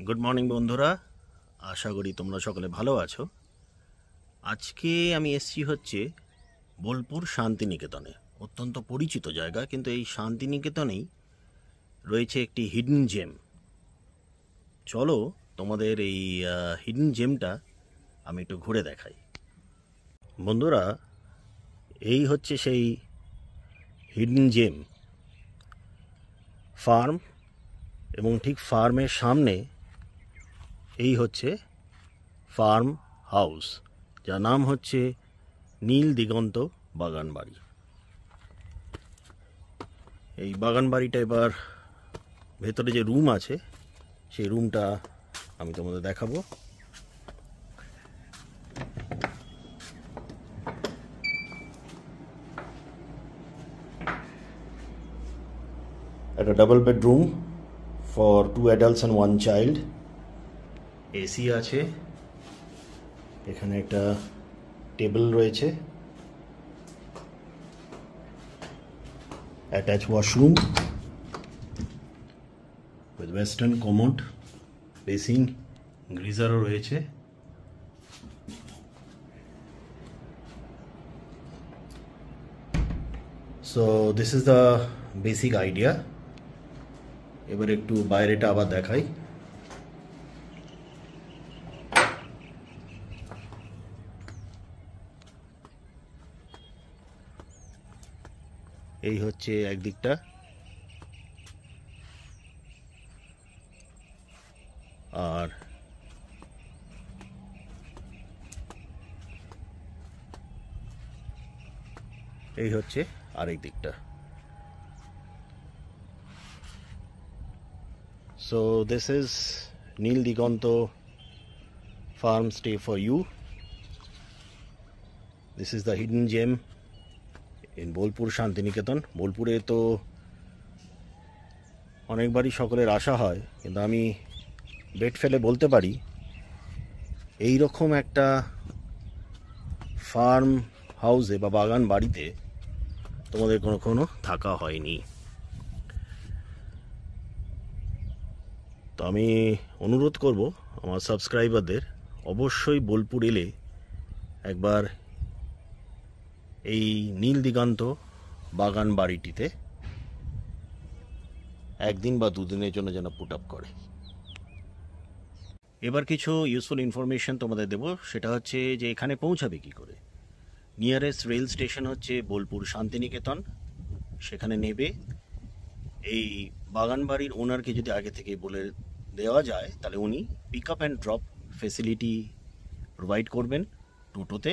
Good morning বন্ধুরা, আশা করি তোমরা সকলে ভালো আছো। আজকে আমি এসেছি হচ্ছে বোলপুর শান্তিনিকেতনে। অত্যন্ত পরিচিত জায়গা, কিন্তু এই শান্তিনিকেতনেই রয়েছে একটি হিডেন জেম। চলো তোমাদের এই হিডেন জেমটা আমি একটু ঘুরে দেখাই। বন্ধুরা, এই হচ্ছে সেই হিডেন জেম ফার্ম, এবং ঠিক ফার্মের সামনে এই হচ্ছে ফার্ম হাউস, যার নাম হচ্ছে নীল দিগন্ত বাগান বাড়ি। এই বাগান বাড়িটা এবার ভেতরে যে রুম আছে সেই রুমটা আমি তোমাদের দেখাবো। একটা double bedroom for 2 adults and 1 child। AC আছে, এখানে একটা টেবিল রয়েছে, attach washroom with western commode, basin, গ্রিজারও রয়েছে। So this is the basic idea. এবার একটু বাইরেটা আবার দেখাই। এই হচ্ছে একদিকটা, আর এই হচ্ছে আরেক দিকটা। So this is Neel Diganto farm stay for you. This is the hidden gem in Bolpur Santiniketan. বোলপুরে তো অনেকবারই সকলের আশা হয়, কিন্তু আমি বেট ফেলে বলতে পারি এই রকম একটা ফার্ম হাউসে বা বাগান বাড়িতে তোমাদের কোনো থাকা হয়নি। তো আমি অনুরোধ করব আমার সাবস্ক্রাইবারদের, অবশ্যই বোলপুর এলে একবার এই নীল দিগন্ত বাগান বাড়িটিতে একদিন বা দুদিনের জন্য যেন পুট আপ করে। এবার কিছু ইউজফুল ইনফরমেশন তোমাদের দেব। সেটা হচ্ছে যে এখানে পৌঁছাবে কি করে। নিয়ারেস্ট রেল স্টেশন হচ্ছে বোলপুর শান্তিনিকেতন। সেখানে নেবে, এই বাগান বাড়ির ওনারকে যদি আগে থেকে বলে দেওয়া যায় তাহলে উনি pick up and drop facility provide করবেন টোটোতে।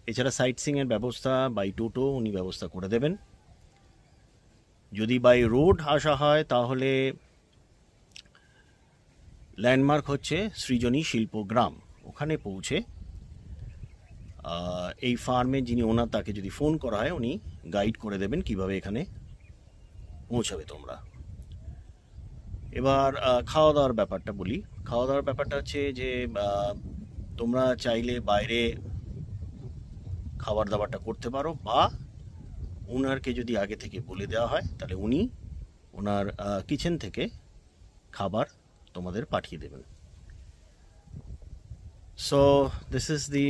এছাড়া সাইট সিংয়ের ব্যবস্থা বাই টোটো উনি ব্যবস্থা করে দেবেন। যদি বাই রোড আসা হয় তাহলে ল্যান্ডমার্ক হচ্ছে সৃজনী শিল্পগ্রাম, ওখানে পৌঁছে এই ফার্মের যিনি ওনার তাকে যদি ফোন করা হয় উনি গাইড করে দেবেন কিভাবে এখানে পৌঁছাবে তোমরা। এবার খাওয়া দাওয়ার ব্যাপারটা বলি। খাওয়া দাওয়ার ব্যাপারটা হচ্ছে যে তোমরা চাইলে বাইরে খাবার দাবারটা করতে পারো, বা ওনারকে যদি আগে থেকে বলে দেওয়া হয় তাহলে উনি ওনার কিচেন থেকে খাবার তোমাদের পাঠিয়ে দেবেন। So this is the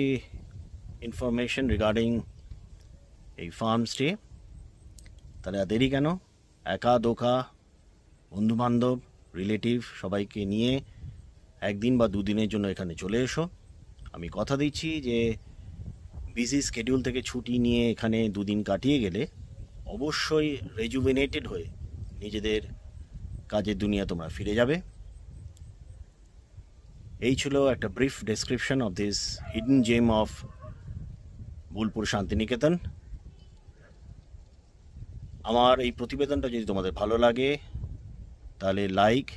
information regarding এই ফার্ম স্টে। তাহলে আর দেরি কেন, একা দোকা বন্ধুবান্ধব রিলেটিভ সবাইকে নিয়ে একদিন বা দুদিনের জন্য এখানে চলে এসো। আমি কথা দিচ্ছি যে বিজি স্কেডিউল থেকে ছুটি নিয়ে এখানে দুদিন কাটিয়ে গেলে অবশ্যই রেজুভেনেটেড হয়ে নিজেদের কাজের দুনিয়া তোমরা ফিরে যাবে। এই ছিল একটা brief description of this hidden gem of Bolpur Shantiniketan. আমার এই প্রতিবেদনটা যদি তোমাদের ভালো লাগে তাহলে লাইক,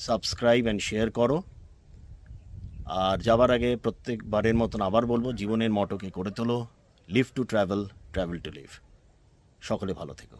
সাবস্ক্রাইব অ্যান্ড শেয়ার করো। আর যাবার আগে প্রত্যেকবারের মতন আবার বলবো, জীবনের মটোকে করে তোলো, live to travel, travel to live. সকলে ভালো থেকো।